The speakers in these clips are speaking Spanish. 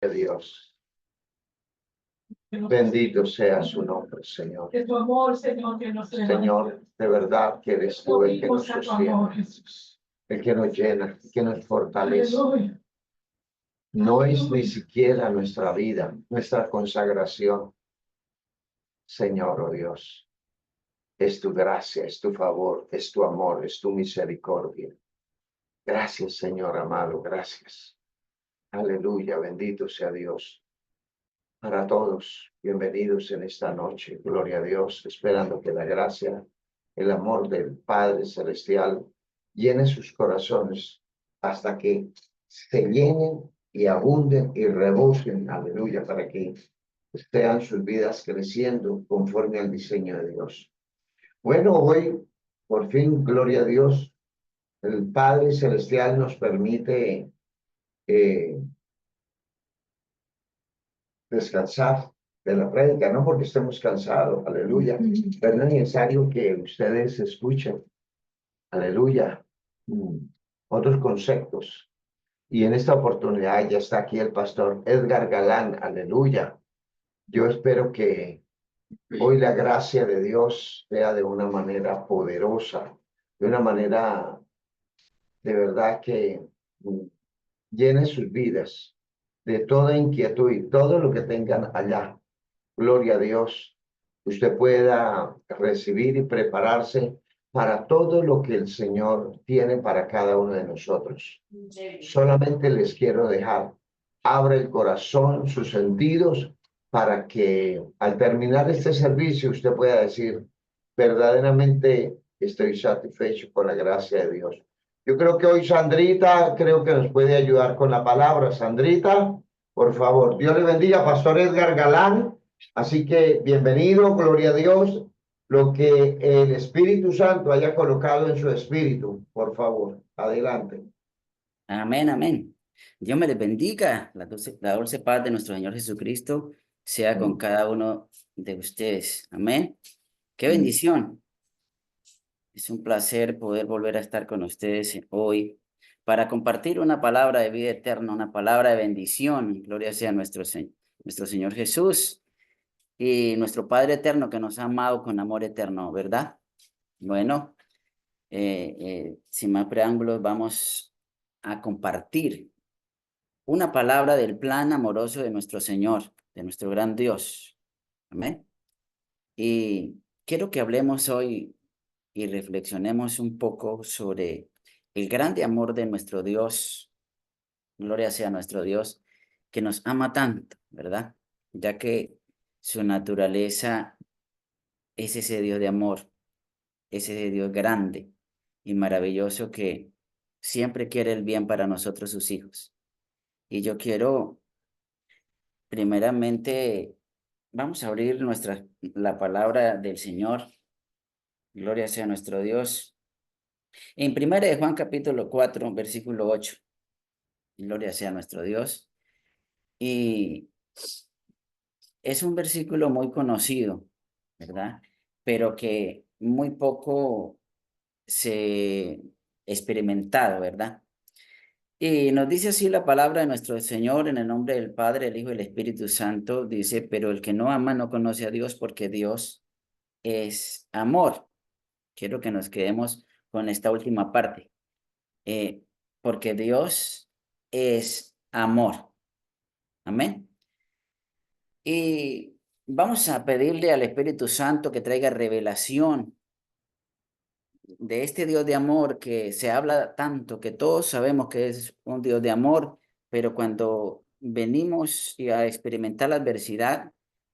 Dios. Bendito sea su nombre, Señor. Que tu amor, Señor, que nos Señor, de verdad que eres tú el que nos sostiene, el que nos llena, el que nos fortalece. Aleluya. No es ni siquiera nuestra vida, nuestra consagración, Señor, oh Dios. Es tu gracia, es tu favor, es tu amor, es tu misericordia. Gracias, Señor amado, gracias. Aleluya, bendito sea Dios. Para todos, bienvenidos en esta noche, gloria a Dios, esperando que la gracia, el amor del Padre Celestial llene sus corazones hasta que se llenen y abunden y rebosen, aleluya, para que estén sus vidas creciendo conforme al diseño de Dios. Bueno, hoy, por fin, gloria a Dios, el Padre Celestial nos permite descansar de la prédica, no porque estemos cansados, aleluya, pero es necesario que ustedes escuchen, aleluya, otros conceptos. Y en esta oportunidad ya está aquí el pastor Edgar Galán, aleluya. Yo espero que hoy la gracia de Dios sea de una manera poderosa, de una manera de verdad que llene sus vidas de toda inquietud y todo lo que tengan allá. Gloria a Dios. Usted pueda recibir y prepararse para todo lo que el Señor tiene para cada uno de nosotros. Solamente les quiero dejar, abre el corazón, sus sentidos, para que al terminar este servicio usted pueda decir, verdaderamente estoy satisfecho con la gracia de Dios. Yo creo que hoy Sandrita, creo que nos puede ayudar con la palabra. Sandrita, por favor. Dios le bendiga, Pastor Edgar Galán. Así que bienvenido, gloria a Dios. Lo que el Espíritu Santo haya colocado en su espíritu, por favor. Adelante. Amén, amén. Dios me les bendiga. La dulce paz de nuestro Señor Jesucristo sea con cada uno de ustedes. Amén. Qué bendición. Es un placer poder volver a estar con ustedes hoy para compartir una palabra de vida eterna, una palabra de bendición. Gloria sea a nuestro Señor Jesús y nuestro Padre eterno que nos ha amado con amor eterno, ¿verdad? Bueno, sin más preámbulos, vamos a compartir una palabra del plan amoroso de nuestro Señor, de nuestro gran Dios. Amén. Y quiero que hablemos hoy y reflexionemos un poco sobre el grande amor de nuestro Dios. Gloria sea a nuestro Dios, que nos ama tanto, ¿verdad? Ya que su naturaleza es ese Dios de amor, es ese Dios grande y maravilloso que siempre quiere el bien para nosotros, sus hijos. Y yo quiero, primeramente, vamos a abrir la palabra del Señor. Gloria sea a nuestro Dios. En 1 de Juan capítulo 4, versículo 8. Gloria sea a nuestro Dios. Y es un versículo muy conocido, ¿verdad? Pero que muy poco se experimentado, ¿verdad? Y nos dice así la palabra de nuestro Señor en el nombre del Padre, el Hijo y el Espíritu Santo. Dice, pero el que no ama no conoce a Dios porque Dios es amor. Quiero que nos quedemos con esta última parte. Porque Dios es amor. Amén. Y vamos a pedirle al Espíritu Santo que traiga revelación de este Dios de amor que se habla tanto, que todos sabemos que es un Dios de amor, pero cuando venimos a experimentar la adversidad,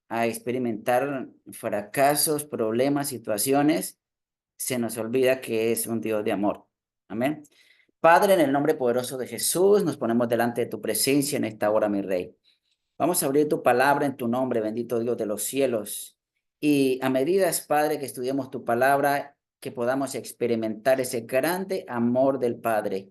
a experimentar fracasos, problemas, situaciones, se nos olvida que es un Dios de amor. Amén. Padre, en el nombre poderoso de Jesús, nos ponemos delante de tu presencia en esta hora, mi Rey. Vamos a abrir tu palabra en tu nombre, bendito Dios de los cielos. Y a medida, Padre, que estudiemos tu palabra, que podamos experimentar ese grande amor del Padre,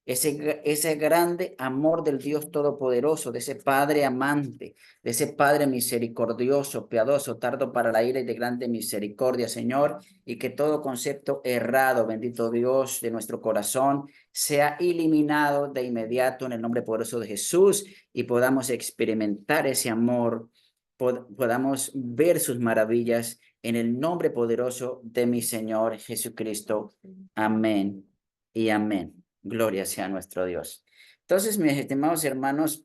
ese grande amor del Dios Todopoderoso, de ese Padre amante, de ese Padre misericordioso, piadoso, tardo para la ira y de grande misericordia, Señor, y que todo concepto errado, bendito Dios, de nuestro corazón, sea eliminado de inmediato en el nombre poderoso de Jesús y podamos experimentar ese amor, podamos ver sus maravillas en el nombre poderoso de mi Señor Jesucristo. Amén y amén. Gloria sea nuestro Dios. Entonces, mis estimados hermanos,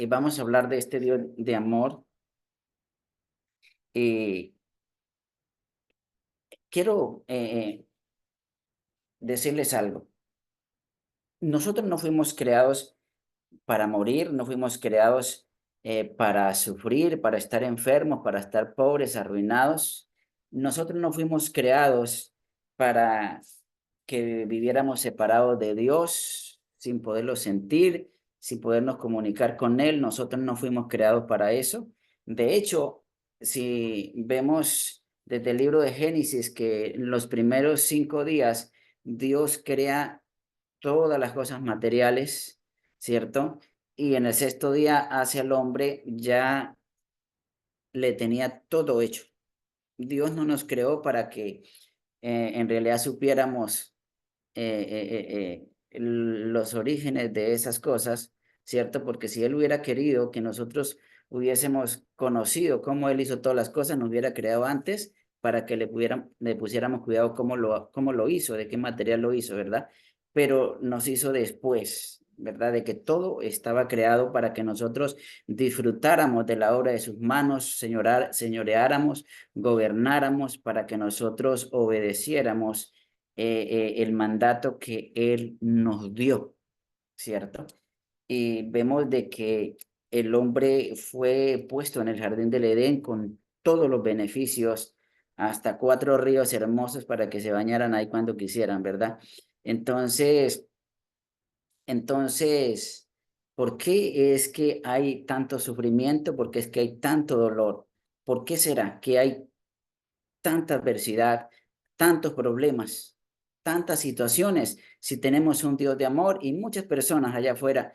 vamos a hablar de este Dios de amor. Quiero decirles algo. Nosotros no fuimos creados para morir, no fuimos creados para sufrir, para estar enfermos, para estar pobres, arruinados. Nosotros no fuimos creados para que viviéramos separados de Dios, sin poderlo sentir, sin podernos comunicar con Él. Nosotros no fuimos creados para eso. De hecho, si vemos desde el libro de Génesis que en los primeros 5 días Dios crea todas las cosas materiales, ¿cierto? Y en el sexto día hacia el hombre ya le tenía todo hecho. Dios no nos creó para que en realidad supiéramos los orígenes de esas cosas, ¿cierto? Porque si Él hubiera querido que nosotros hubiésemos conocido cómo Él hizo todas las cosas, nos hubiera creado antes para que le pusiéramos cuidado cómo lo hizo, de qué material lo hizo, ¿verdad? Pero nos hizo después, ¿verdad? De que todo estaba creado para que nosotros disfrutáramos de la obra de sus manos, señoreáramos, gobernáramos, para que nosotros obedeciéramos el mandato que Él nos dio, ¿cierto? Y vemos de que el hombre fue puesto en el jardín del Edén con todos los beneficios, hasta 4 ríos hermosos para que se bañaran ahí cuando quisieran, ¿verdad? Entonces, entonces, ¿por qué es que hay tanto sufrimiento? ¿Por qué es que hay tanto dolor? ¿Por qué será que hay tanta adversidad, tantos problemas, tantas situaciones, si tenemos un Dios de amor? Y muchas personas allá afuera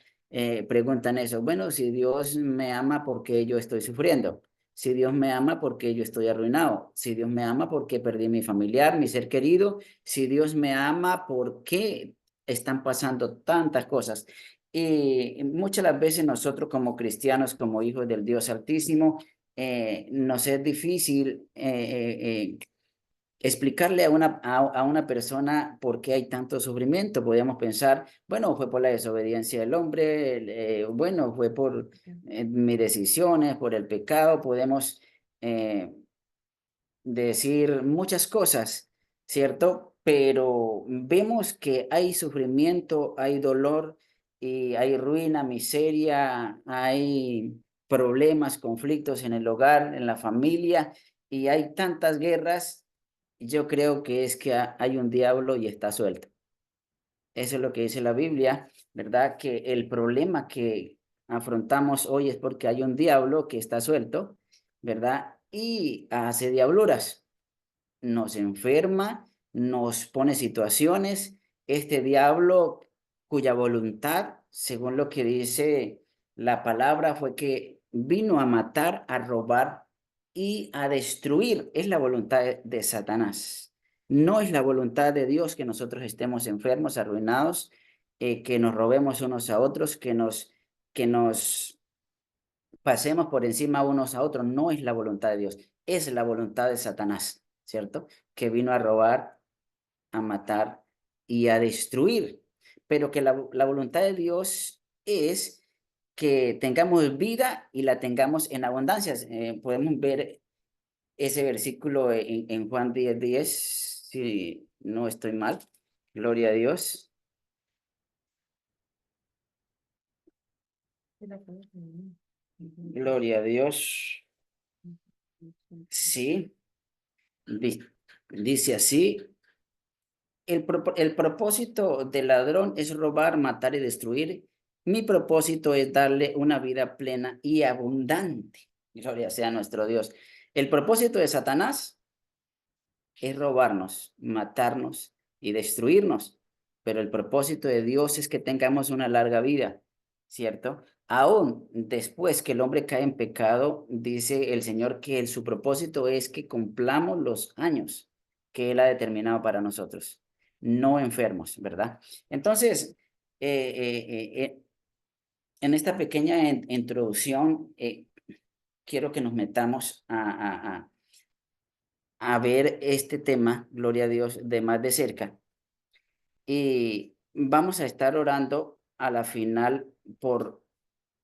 preguntan eso, bueno, si Dios me ama, ¿por qué yo estoy sufriendo? Si Dios me ama, ¿por qué yo estoy arruinado? Si Dios me ama, ¿por qué perdí mi familiar, mi ser querido? Si Dios me ama, ¿por qué están pasando tantas cosas? Y muchas las veces nosotros como cristianos, como hijos del Dios Altísimo, nos es difícil explicarle a una persona por qué hay tanto sufrimiento. Podríamos pensar, bueno, fue por la desobediencia del hombre, bueno, fue por mis decisiones, por el pecado. Podemos decir muchas cosas, ¿cierto? Pero vemos que hay sufrimiento, hay dolor y hay ruina, miseria, hay problemas, conflictos en el hogar, en la familia, y hay tantas guerras. Yo creo que es que hay un diablo y está suelto. Eso es lo que dice la Biblia, ¿verdad? Que el problema que afrontamos hoy es porque hay un diablo que está suelto, ¿verdad? Y hace diabluras, nos enferma, nos pone situaciones. Este diablo cuya voluntad, según lo que dice la palabra, fue que vino a matar, a robar y a destruir. Es la voluntad de Satanás. No es la voluntad de Dios que nosotros estemos enfermos, arruinados, que nos robemos unos a otros, que nos pasemos por encima unos a otros. No es la voluntad de Dios, es la voluntad de Satanás, ¿cierto? Que vino a robar, a matar y a destruir. Pero que la voluntad de Dios es que tengamos vida y la tengamos en abundancia. Podemos ver ese versículo en Juan 10:10, si no estoy mal. Gloria a Dios. Gloria a Dios. Sí, dice así. El propósito del ladrón es robar, matar y destruir. Mi propósito es darle una vida plena y abundante. Gloria sea nuestro Dios. El propósito de Satanás es robarnos, matarnos y destruirnos. pero el propósito de Dios es que tengamos una larga vida, ¿cierto? Aún después que el hombre cae en pecado, dice el Señor que su propósito es que cumplamos los años que Él ha determinado para nosotros, no enfermos, ¿verdad? Entonces, en esta pequeña introducción, quiero que nos metamos a ver este tema, gloria a Dios, de más de cerca. Y vamos a estar orando a la final por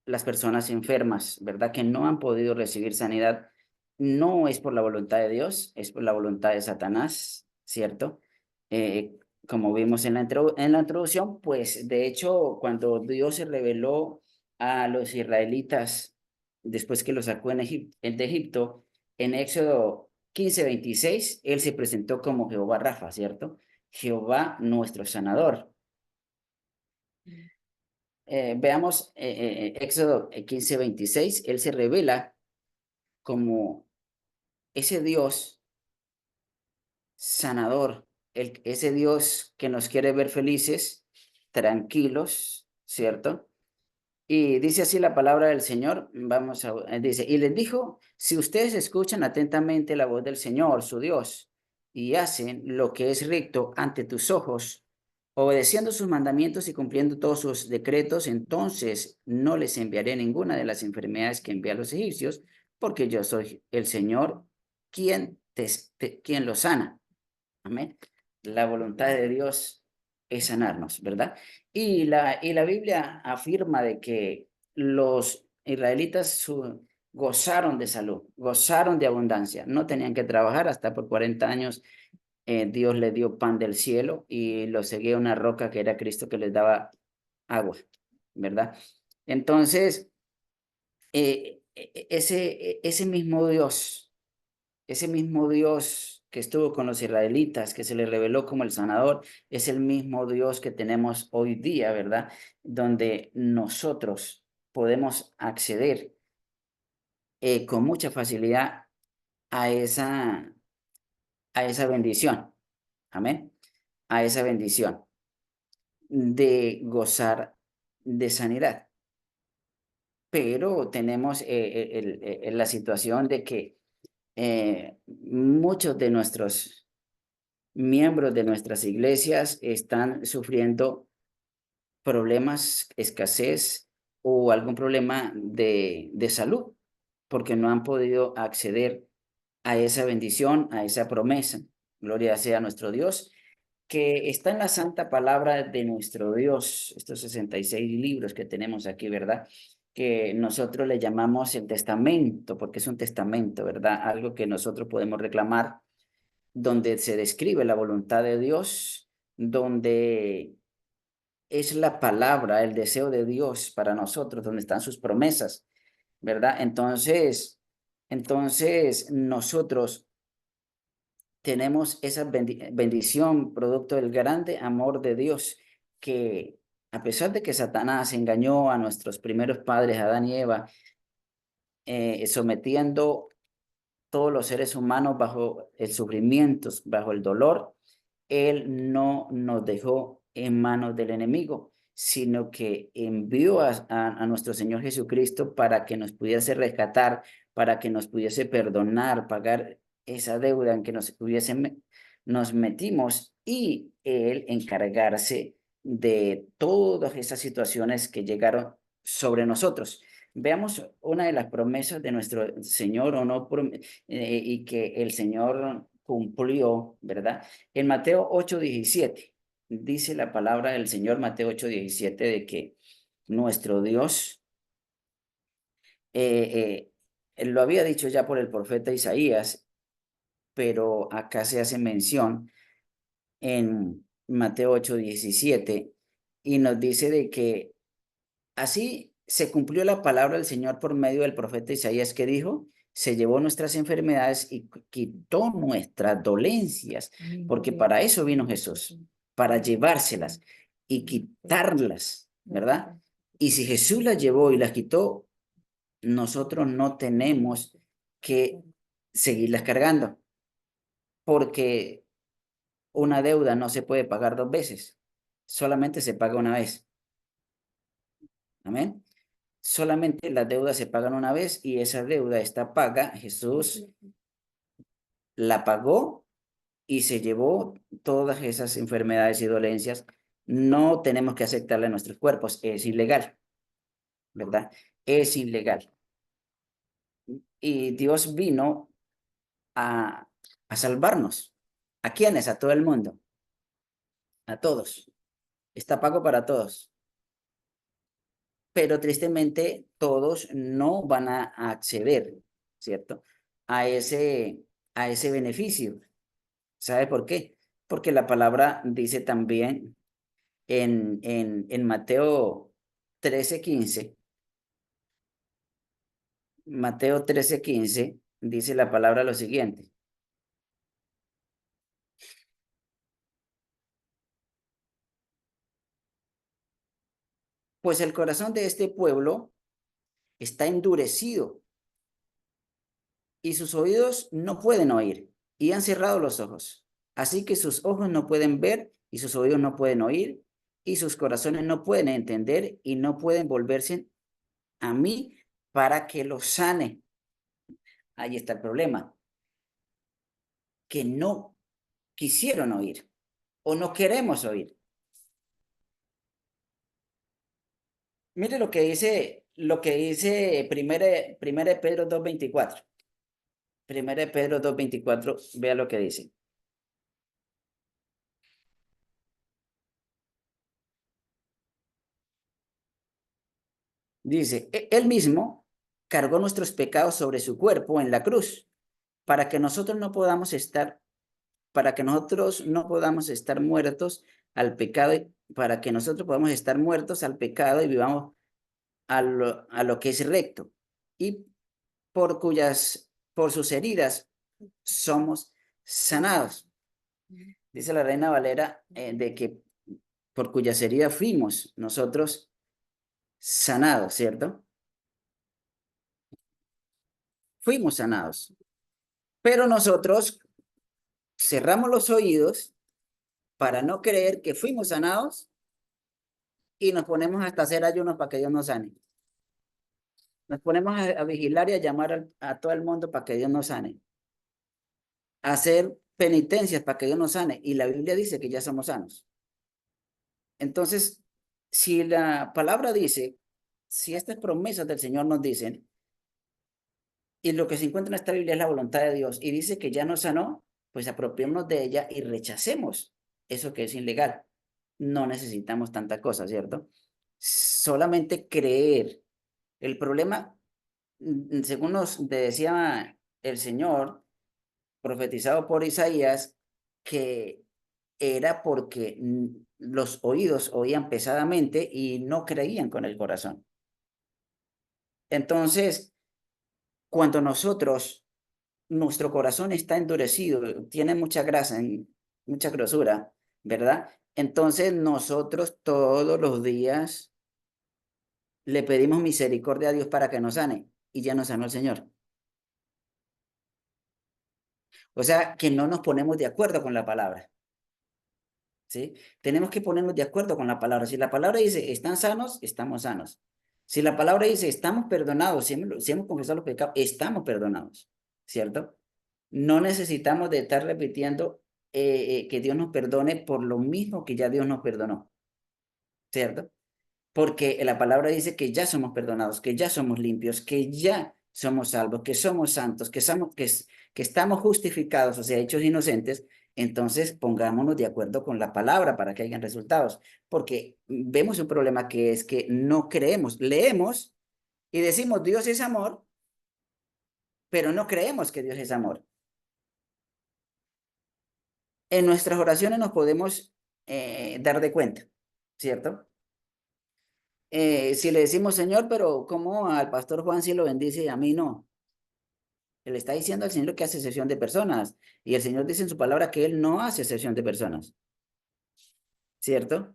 las personas enfermas, ¿verdad? Que no han podido recibir sanidad. No es por la voluntad de Dios, es por la voluntad de Satanás, ¿cierto? Eh, Como vimos en la introducción, pues de hecho, cuando Dios se reveló a los israelitas, después que los sacó de Egipto, en Éxodo 15:26, Él se presentó como Jehová Rafa, ¿cierto? Jehová nuestro sanador. Veamos Éxodo 15:26, Él se revela como ese Dios sanador, ese Dios que nos quiere ver felices, tranquilos, ¿cierto? Y dice así la palabra del Señor, dice, y les dijo, si ustedes escuchan atentamente la voz del Señor, su Dios, y hacen lo que es recto ante tus ojos, obedeciendo sus mandamientos y cumpliendo todos sus decretos, entonces no les enviaré ninguna de las enfermedades que envié a los egipcios, porque yo soy el Señor quien los sana. Amén. La voluntad de Dios es sanarnos, ¿verdad? Y la Biblia afirma de que los israelitas gozaron de salud, gozaron de abundancia, no tenían que trabajar hasta por 40 años. Dios les dio pan del cielo y los seguía una roca que era Cristo que les daba agua, ¿verdad? Entonces, ese mismo Dios que estuvo con los israelitas, que se le reveló como el sanador, es el mismo Dios que tenemos hoy día, ¿verdad? Donde nosotros podemos acceder con mucha facilidad a esa bendición. Amén. A esa bendición de gozar de sanidad. Pero tenemos la situación de que muchos de nuestros miembros de nuestras iglesias están sufriendo problemas, escasez o algún problema de salud, porque no han podido acceder a esa bendición, a esa promesa. Gloria sea a nuestro Dios, que está en la santa palabra de nuestro Dios, estos 66 libros que tenemos aquí, ¿verdad? Que nosotros le llamamos el testamento, porque es un testamento, ¿verdad? Algo que nosotros podemos reclamar, donde se describe la voluntad de Dios, donde es la palabra, el deseo de Dios para nosotros, donde están sus promesas, ¿verdad? Entonces nosotros tenemos esa bendición producto del grande amor de Dios, que a pesar de que Satanás engañó a nuestros primeros padres, Adán y Eva, sometiendo todos los seres humanos bajo el sufrimiento, bajo el dolor, Él no nos dejó en manos del enemigo, sino que envió a nuestro Señor Jesucristo para que nos pudiese rescatar, para que nos pudiese perdonar, pagar esa deuda en que nos metimos y Él encargarse de todas esas situaciones que llegaron sobre nosotros. Veamos una de las promesas de nuestro Señor o no, y que el Señor cumplió, ¿verdad? En Mateo 8:17 dice la palabra del Señor, Mateo 8:17, de que nuestro Dios lo había dicho ya por el profeta Isaías, pero acá se hace mención en Mateo 8:17 y nos dice de que así se cumplió la palabra del Señor por medio del profeta Isaías que dijo, se llevó nuestras enfermedades y quitó nuestras dolencias, porque para eso vino Jesús, para llevárselas y quitarlas, ¿verdad? Y si Jesús las llevó y las quitó, nosotros no tenemos que seguirlas cargando, porque una deuda no se puede pagar dos veces. solamente se paga una vez. Amén. Solamente las deudas se pagan una vez y esa deuda está paga. Jesús la pagó y se llevó todas esas enfermedades y dolencias. No tenemos que aceptarla en nuestros cuerpos. Es ilegal, ¿verdad? Es ilegal. Y Dios vino a salvarnos. ¿A quiénes? A todo el mundo. A todos. Está pago para todos. Pero tristemente todos no van a acceder, ¿cierto? A ese beneficio. ¿Sabe por qué? Porque la palabra dice también en Mateo 13:15, Mateo 13:15, dice la palabra lo siguiente. Pues el corazón de este pueblo está endurecido y sus oídos no pueden oír y han cerrado los ojos. Así que sus ojos no pueden ver y sus oídos no pueden oír y sus corazones no pueden entender y no pueden volverse a mí para que los sane. Ahí está el problema, que no quisieron oír o no queremos oír. Mire lo que dice primera de Pedro 2:24. Primera de Pedro 2:24, vea lo que dice. Dice, él mismo cargó nuestros pecados sobre su cuerpo en la cruz, para que nosotros no podamos estar, para que nosotros no podamos estar muertos al pecado, para que nosotros podamos estar muertos al pecado y vivamos a lo que es recto. Y por sus heridas somos sanados. Dice la Reina Valera de que por cuyas heridas fuimos nosotros sanados, ¿cierto? Fuimos sanados. Pero nosotros cerramos los oídos para no creer que fuimos sanados y nos ponemos hasta hacer ayunos para que Dios nos sane. Nos ponemos a vigilar y a llamar a todo el mundo para que Dios nos sane. A hacer penitencias para que Dios nos sane. Y la Biblia dice que ya somos sanos. Entonces, si la palabra dice, si estas promesas del Señor nos dicen, y lo que se encuentra en esta Biblia es la voluntad de Dios, y dice que ya nos sanó, pues apropiémonos de ella y rechacemos eso que es ilegal. No necesitamos tanta cosa, ¿cierto? Solamente creer. El problema, según nos decía el Señor, profetizado por Isaías, que era porque los oídos oían pesadamente y no creían con el corazón. Entonces, cuando nuestro corazón está endurecido, tiene mucha grasa, mucha grosura, ¿verdad? Entonces nosotros todos los días le pedimos misericordia a Dios para que nos sane y ya nos sanó el Señor. O sea, que no nos ponemos de acuerdo con la palabra, ¿sí? Tenemos que ponernos de acuerdo con la palabra. Si la palabra dice, están sanos, estamos sanos. Si la palabra dice, estamos perdonados, si hemos confesado los pecados, estamos perdonados, ¿cierto? No necesitamos de estar repitiendo que Dios nos perdone por lo mismo que ya Dios nos perdonó, ¿cierto? Porque la palabra dice que ya somos perdonados, que ya somos limpios, que ya somos salvos, que somos santos, que estamos justificados, o sea, hechos inocentes. Entonces, pongámonos de acuerdo con la palabra para que hayan resultados, porque vemos un problema que es que no creemos, leemos y decimos Dios es amor, pero no creemos que Dios es amor. En nuestras oraciones nos podemos dar de cuenta, ¿cierto? Si le decimos, Señor, pero ¿cómo al pastor Juan sí lo bendice y a mí no? Él está diciendo al Señor que hace excepción de personas. Y el Señor dice en su palabra que Él no hace excepción de personas. ¿Cierto?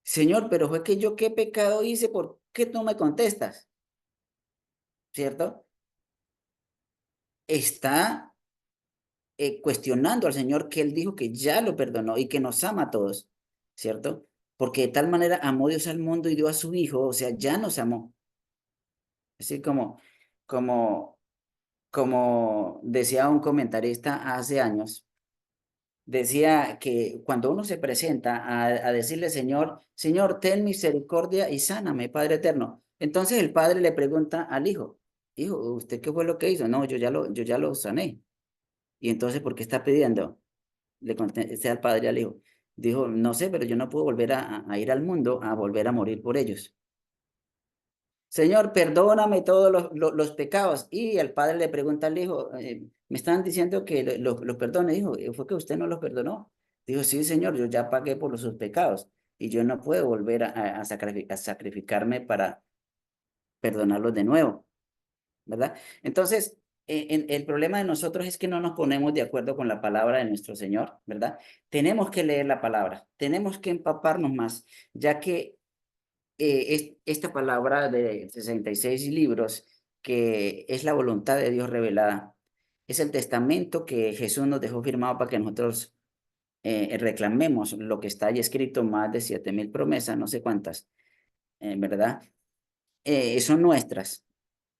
Señor, pero fue que yo qué pecado hice, ¿por qué tú me contestas? ¿Cierto? Está cuestionando al Señor que Él dijo que ya lo perdonó y que nos ama a todos. ¿cierto? Porque de tal manera amó Dios al mundo y dio a su Hijo, o sea, ya nos amó. Así como, como decía un comentarista hace años, decía que cuando uno se presenta a decirle, Señor, Señor, ten misericordia y sáname, Padre eterno. Entonces el Padre le pregunta al Hijo, Hijo, ¿usted qué fue lo que hizo? No, yo ya lo sané. Y entonces, ¿por qué está pidiendo? Le contesté al Padre y al Hijo. Dijo, no sé, pero yo no puedo volver a ir al mundo a volver a morir por ellos. Señor, perdóname todos los pecados. Y el padre le pregunta al hijo, me están diciendo que los perdone. Dijo, ¿fue que usted no los perdonó? Dijo, sí, señor, yo ya pagué por sus pecados y yo no puedo volver a sacrificarme para perdonarlos de nuevo, ¿verdad? Entonces, el problema de nosotros es que no nos ponemos de acuerdo con la palabra de nuestro Señor, ¿verdad? Tenemos que leer la palabra, tenemos que empaparnos más, ya que esta palabra de 66 libros, que es la voluntad de Dios revelada, es el testamento que Jesús nos dejó firmado para que nosotros reclamemos lo que está ahí escrito, más de 7,000 promesas, no sé cuántas, ¿verdad? Son nuestras,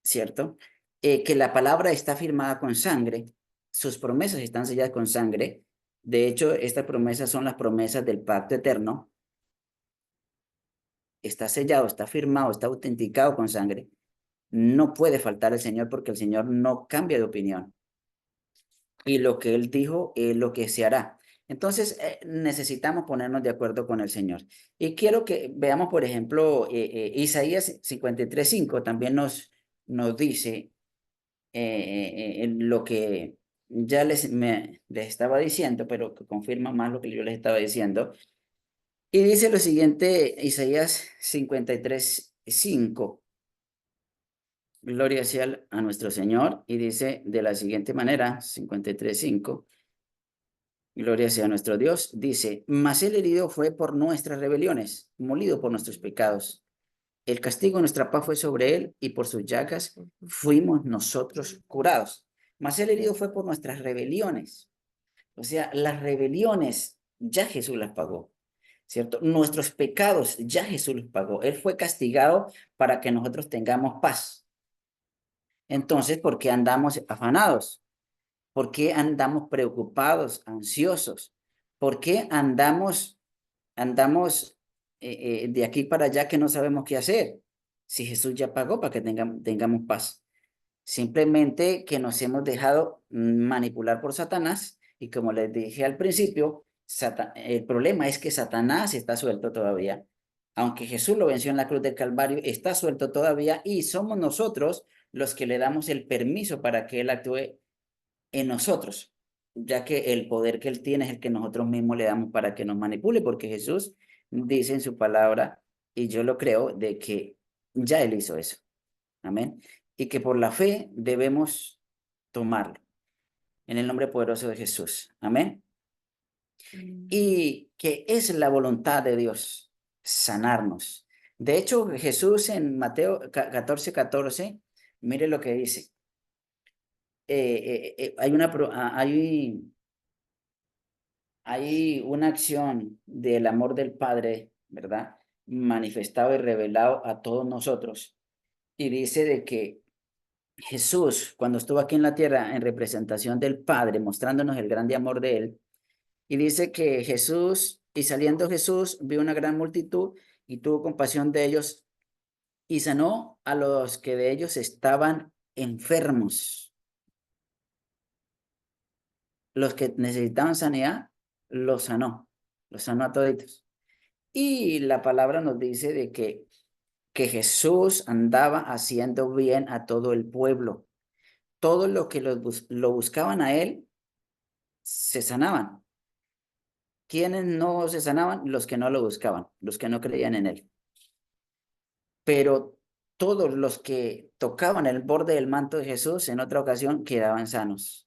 ¿cierto? Que la palabra está firmada con sangre, sus promesas están selladas con sangre. De hecho, estas promesas son las promesas del pacto eterno. Está sellado, está firmado, está autenticado con sangre. No puede faltar el Señor porque el Señor no cambia de opinión. Y lo que Él dijo es lo que se hará. Entonces, necesitamos ponernos de acuerdo con el Señor. Y quiero que veamos, por ejemplo, Isaías 53:5 también nos dice lo que ya les estaba diciendo, pero que confirma más lo que yo les estaba diciendo. Y dice lo siguiente, Isaías 53:5. Gloria sea a nuestro Señor. Y dice de la siguiente manera, 53:5. Gloria sea a nuestro Dios. Dice, mas el herido fue por nuestras rebeliones, molido por nuestros pecados. El castigo de nuestra paz fue sobre él y por sus llagas fuimos nosotros curados. Mas el herido fue por nuestras rebeliones. O sea, las rebeliones ya Jesús las pagó, ¿cierto? Nuestros pecados ya Jesús los pagó. Él fue castigado para que nosotros tengamos paz. Entonces, ¿por qué andamos afanados? ¿Por qué andamos preocupados, ansiosos? ¿Por qué andamos de aquí para allá que no sabemos qué hacer? Si Jesús ya pagó para que tengamos paz. Simplemente que nos hemos dejado manipular por Satanás y como les dije al principio, el problema es que Satanás está suelto todavía. Aunque Jesús lo venció en la cruz del Calvario, está suelto todavía y somos nosotros los que le damos el permiso para que él actúe en nosotros, ya que el poder que él tiene es el que nosotros mismos le damos para que nos manipule, porque Jesús dice en su palabra, y yo lo creo, de que ya él hizo eso. Amén. Y que por la fe debemos tomarlo. En el nombre poderoso de Jesús. Amén. Y que es la voluntad de Dios sanarnos. De hecho, Jesús en Mateo 14:14, mire lo que dice. Hay una acción del amor del Padre, ¿verdad? Manifestado y revelado a todos nosotros. Y dice de que Jesús, cuando estuvo aquí en la tierra en representación del Padre, mostrándonos el grande amor de Él, y dice que Jesús, y saliendo Jesús, vio una gran multitud y tuvo compasión de ellos y sanó a los que de ellos estaban enfermos. Los que necesitaban sanidad, los sanó a toditos. Y la palabra nos dice de que Jesús andaba haciendo bien a todo el pueblo. Todo lo que lo buscaban a él, se sanaban. ¿Quiénes no se sanaban? Los que no lo buscaban, los que no creían en él. Pero todos los que tocaban el borde del manto de Jesús en otra ocasión quedaban sanos.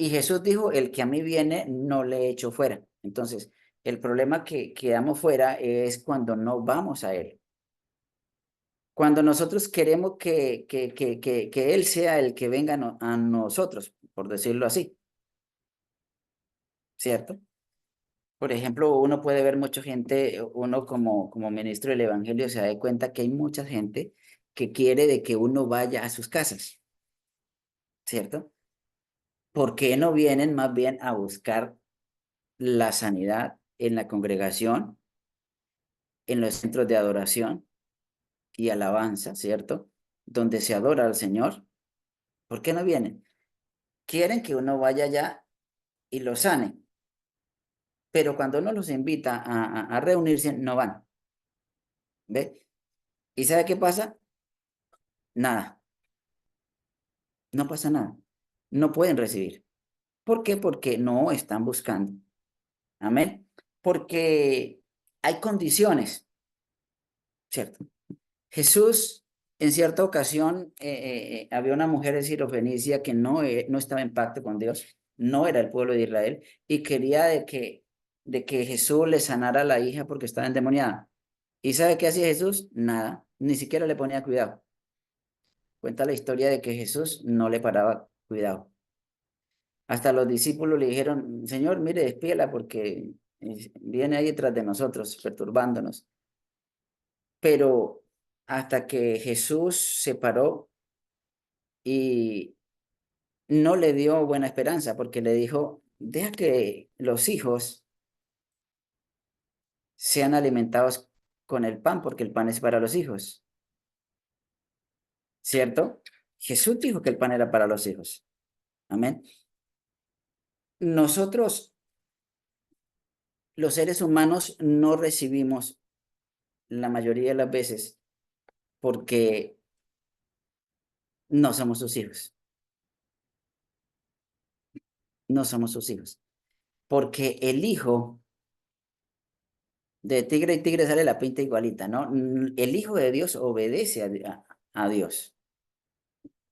Y Jesús dijo, el que a mí viene, no le echo fuera. Entonces, el problema que quedamos fuera es cuando no vamos a él. Cuando nosotros queremos que Él sea el que venga a nosotros, por decirlo así, ¿cierto? Por ejemplo, uno puede ver mucha gente, uno como ministro del Evangelio se da cuenta que hay mucha gente que quiere de que uno vaya a sus casas, ¿cierto? ¿Por qué no vienen más bien a buscar la sanidad en la congregación, en los centros de adoración y alabanza, ¿cierto? Donde se adora al Señor. ¿Por qué no vienen? Quieren que uno vaya allá y los sane, pero cuando uno los invita a reunirse, no van. ¿Ve? ¿Y sabe qué pasa? Nada, no pasa nada. No pueden recibir. ¿Por qué? Porque no están buscando. Amén. Porque hay condiciones, ¿cierto? Jesús, en cierta ocasión, había una mujer de Sirofenicia que no estaba en pacto con Dios, no era el pueblo de Israel, y quería de que Jesús le sanara a la hija porque estaba endemoniada. ¿Y sabe qué hacía Jesús? Nada, ni siquiera le ponía cuidado. Cuenta la historia de que Jesús no le paraba cuidado. Hasta los discípulos le dijeron, Señor, mire, despídela porque viene ahí detrás de nosotros, perturbándonos. Pero hasta que Jesús se paró y no le dio buena esperanza, porque le dijo, deja que los hijos sean alimentados con el pan, porque el pan es para los hijos, ¿cierto? Jesús dijo que el pan era para los hijos. Amén. Nosotros, los seres humanos, no recibimos la mayoría de las veces porque no somos sus hijos. No somos sus hijos. Porque el hijo de tigre y tigre sale la pinta igualita, ¿no? El hijo de Dios obedece a Dios,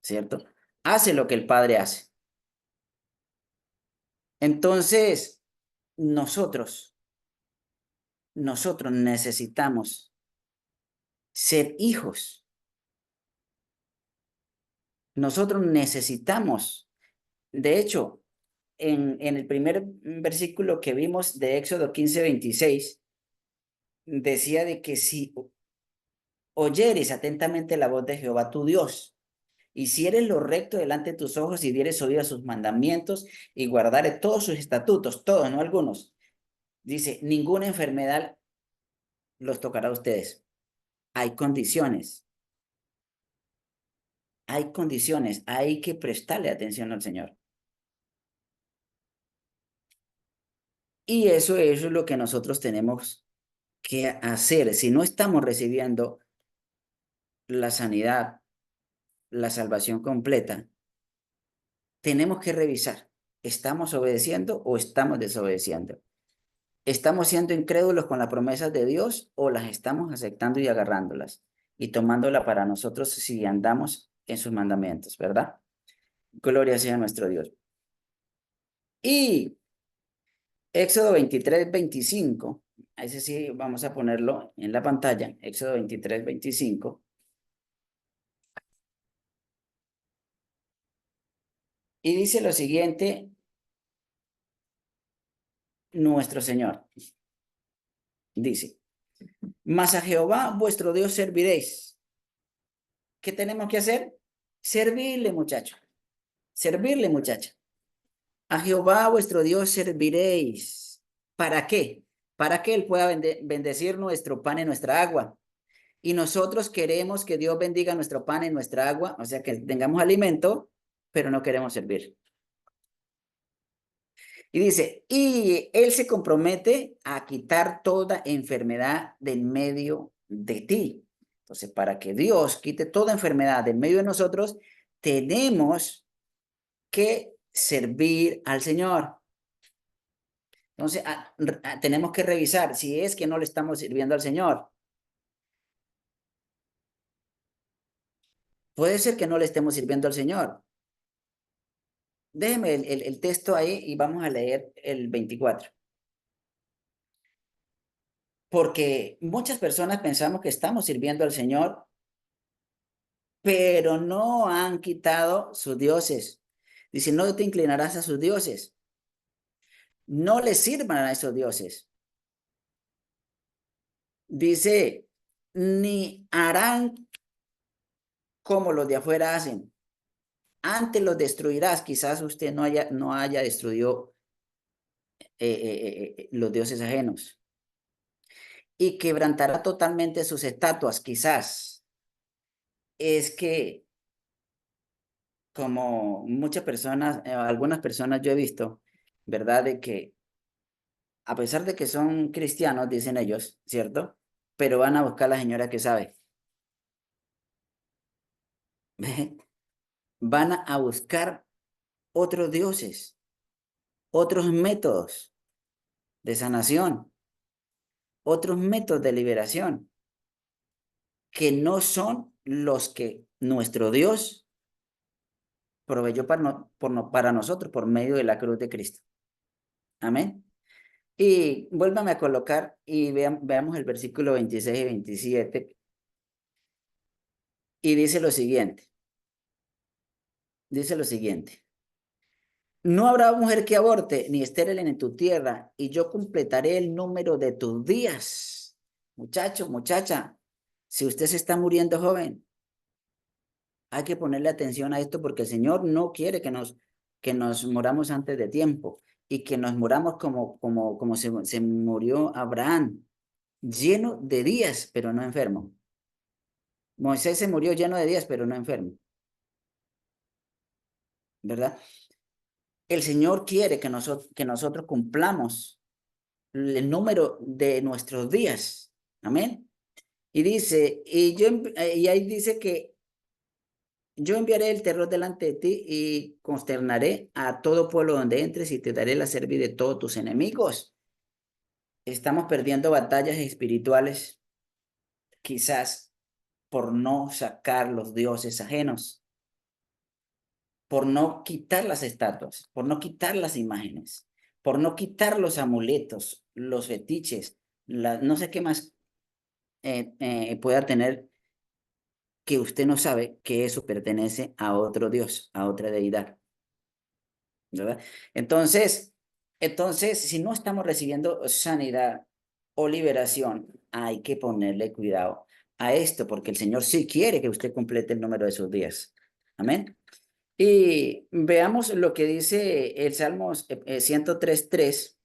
¿cierto? Hace lo que el padre hace. Entonces, nosotros, nosotros necesitamos ser hijos. Nosotros necesitamos, de hecho, en el primer versículo que vimos de Éxodo 15:26, decía de que si oyeres atentamente la voz de Jehová tu Dios, hicieres lo recto delante de tus ojos y dieres oído a sus mandamientos y guardares todos sus estatutos, todos, no algunos. Dice, ninguna enfermedad los tocará a ustedes. Hay condiciones, hay que prestarle atención al Señor. Y eso es lo que nosotros tenemos que hacer. Si no estamos recibiendo la sanidad, la salvación completa, tenemos que revisar, ¿estamos obedeciendo o estamos desobedeciendo? ¿Estamos siendo incrédulos con las promesas de Dios o las estamos aceptando y agarrándolas y tomándolas para nosotros si andamos en sus mandamientos, ¿verdad? Gloria sea a nuestro Dios. Y Éxodo 23:25, a ese sí vamos a ponerlo en la pantalla, Éxodo 23:25. Y dice lo siguiente, nuestro Señor. Dice, mas a Jehová vuestro Dios serviréis. ¿Qué tenemos que hacer? Servirle, muchacho. Servirle, muchacha. A Jehová vuestro Dios serviréis. ¿Para qué? Para que Él pueda bendecir nuestro pan y nuestra agua. Y nosotros queremos que Dios bendiga nuestro pan y nuestra agua, o sea, que tengamos alimento, pero no queremos servir. Y dice, y Él se compromete a quitar toda enfermedad del medio de ti. Entonces, para que Dios quite toda enfermedad del medio de nosotros, tenemos que servir al Señor. Entonces, tenemos que revisar si es que no le estamos sirviendo al Señor. Puede ser que no le estemos sirviendo al Señor. Déjeme el texto ahí y vamos a leer el 24. Porque muchas personas pensamos que estamos sirviendo al Señor, pero no han quitado sus dioses. Dice, no te inclinarás a sus dioses. No le sirvan a esos dioses. Dice, ni harán como los de afuera hacen. Antes los destruirás. Quizás usted no haya destruido los dioses ajenos. Y quebrantará totalmente sus estatuas. Quizás es que como muchas personas, algunas personas yo he visto, ¿verdad? De que a pesar de que son cristianos, dicen ellos, ¿cierto? Pero van a buscar a la señora que sabe. Van a buscar otros dioses, otros métodos de sanación, otros métodos de liberación, que no son los que nuestro Dios proveyó para nosotros por medio de la cruz de Cristo. Amén. Y vuélvame a colocar y veamos el versículo 26 y 27. Y dice lo siguiente. Dice lo siguiente. No habrá mujer que aborte, ni estéril en tu tierra, y yo completaré el número de tus días. Muchacho, muchacha, si usted se está muriendo joven, hay que ponerle atención a esto porque el Señor no quiere que nos moramos antes de tiempo y que nos moramos como se murió Abraham, lleno de días, pero no enfermo. Moisés se murió lleno de días, pero no enfermo, ¿verdad? El Señor quiere que nosotros cumplamos el número de nuestros días. Amén. Y dice, y ahí dice que yo enviaré el terror delante de ti y consternaré a todo pueblo donde entres y te daré la servir de todos tus enemigos. Estamos perdiendo batallas espirituales, quizás por no sacar los dioses ajenos, por no quitar las estatuas, por no quitar las imágenes, por no quitar los amuletos, los fetiches, no sé qué más pueda tener que usted no sabe que eso pertenece a otro Dios, a otra deidad, ¿verdad? Entonces, si no estamos recibiendo sanidad o liberación, hay que ponerle cuidado a esto, porque el Señor sí quiere que usted complete el número de sus días. Amén. Y veamos lo que dice el Salmos 103.3,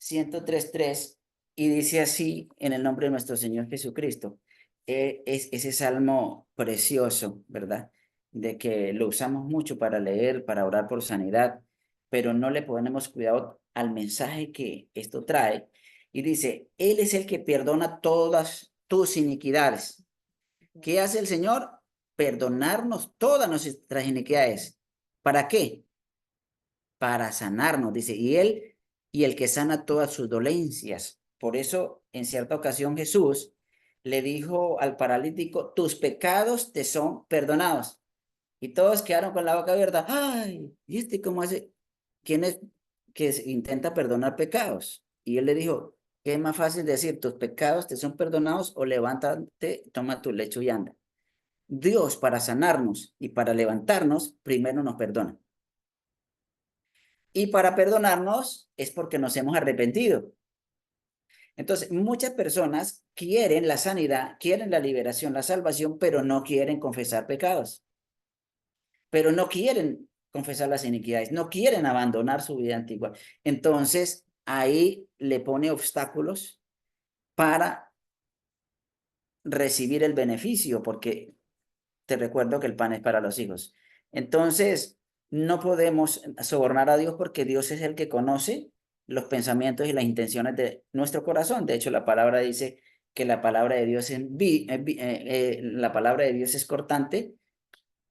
103.3, y dice así en el nombre de nuestro Señor Jesucristo. Es ese salmo precioso, ¿verdad? De que lo usamos mucho para leer, para orar por sanidad, pero no le ponemos cuidado al mensaje que esto trae. Y dice, Él es el que perdona todas tus iniquidades. ¿Qué hace el Señor? Perdonarnos todas nuestras iniquidades. ¿Para qué? Para sanarnos, dice, y el que sana todas sus dolencias. Por eso, en cierta ocasión, Jesús le dijo al paralítico, tus pecados te son perdonados. Y todos quedaron con la boca abierta. Ay, ¿y este cómo hace? ¿Quién es que intenta perdonar pecados? Y él le dijo, ¿qué es más fácil decir? ¿Tus pecados te son perdonados o levántate, toma tu lecho y anda? Dios, para sanarnos y para levantarnos, primero nos perdona. Y para perdonarnos es porque nos hemos arrepentido. Entonces, muchas personas quieren la sanidad, quieren la liberación, la salvación, pero no quieren confesar pecados. Pero no quieren confesar las iniquidades, no quieren abandonar su vida antigua. Entonces, ahí le pone obstáculos para recibir el beneficio, porque te recuerdo que el pan es para los hijos. Entonces, no podemos sobornar a Dios porque Dios es el que conoce los pensamientos y las intenciones de nuestro corazón. De hecho, la palabra dice que la palabra de Dios la palabra de Dios es cortante,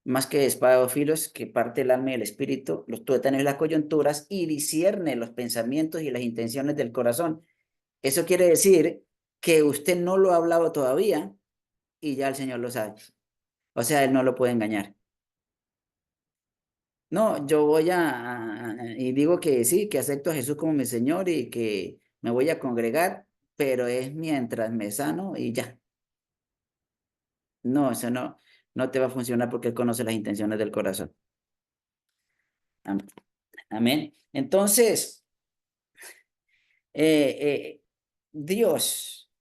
más que espada de dos filos, que parte el alma y el espíritu, los tuétanos y las coyunturas, y discierne los pensamientos y las intenciones del corazón. Eso quiere decir que usted no lo ha hablado todavía y ya el Señor lo sabe. O sea, Él no lo puede engañar. No, yo voy y digo que sí, que acepto a Jesús como mi Señor y que me voy a congregar, pero es mientras me sano y ya. No, eso no te va a funcionar porque Él conoce las intenciones del corazón. Amén. Amén. Entonces, Dios,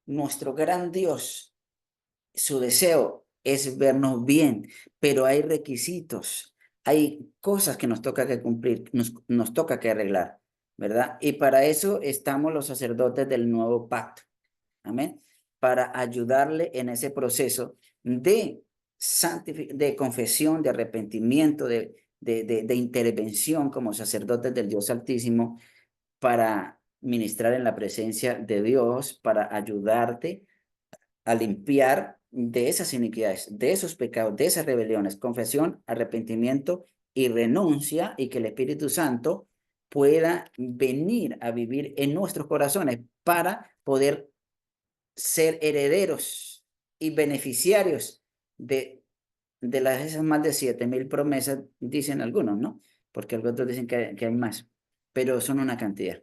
nuestro gran Dios, su deseo es vernos bien, pero hay requisitos, hay cosas que nos toca que cumplir, nos toca que arreglar, ¿verdad? Y para eso estamos los sacerdotes del nuevo pacto. Amén. Para ayudarle en ese proceso de de confesión, de arrepentimiento, de intervención como sacerdotes del Dios Altísimo para ministrar en la presencia de Dios, para ayudarte a limpiar de esas iniquidades, de esos pecados, de esas rebeliones, confesión, arrepentimiento y renuncia, y que el Espíritu Santo pueda venir a vivir en nuestros corazones para poder ser herederos y beneficiarios de esas más de 7,000 promesas, dicen algunos, ¿no? Porque algunos dicen que hay más, pero son una cantidad.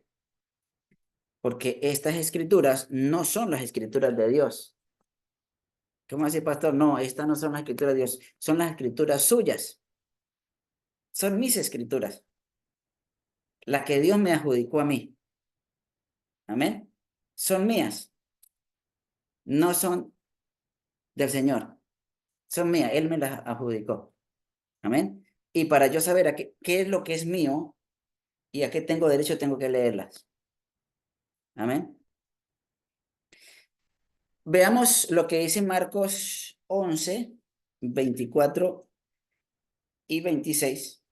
Porque estas escrituras no son las escrituras de Dios. ¿Cómo así, pastor? No, estas no son las escrituras de Dios, son las escrituras suyas. Son mis escrituras, las que Dios me adjudicó a mí. Amén. Son mías, no son del Señor. Son mías, Él me las adjudicó. Amén. Y para yo saber qué es lo que es mío y a qué tengo derecho, tengo que leerlas. Amén. Veamos lo que dice Marcos 11, 24 y 26.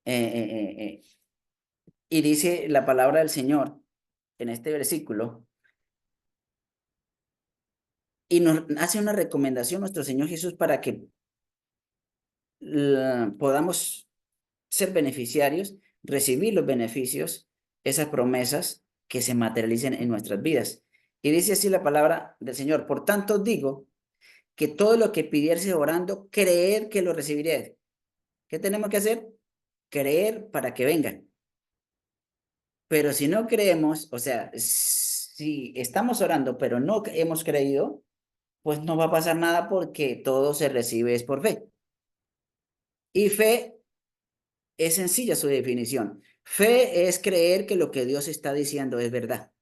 Y dice la palabra del Señor en este versículo. Y nos hace una recomendación nuestro Señor Jesús para que podamos ser beneficiarios, recibir los beneficios, esas promesas que se materialicen en nuestras vidas. Y dice así la palabra del Señor: por tanto digo que todo lo que pidiese orando, creer que lo recibiré. ¿Qué tenemos que hacer? Creer para que vengan. Pero si no creemos, o sea, si estamos orando pero no hemos creído, pues no va a pasar nada, porque todo se recibe es por fe. Y fe es sencilla su definición. Fe es creer que lo que Dios está diciendo es verdad.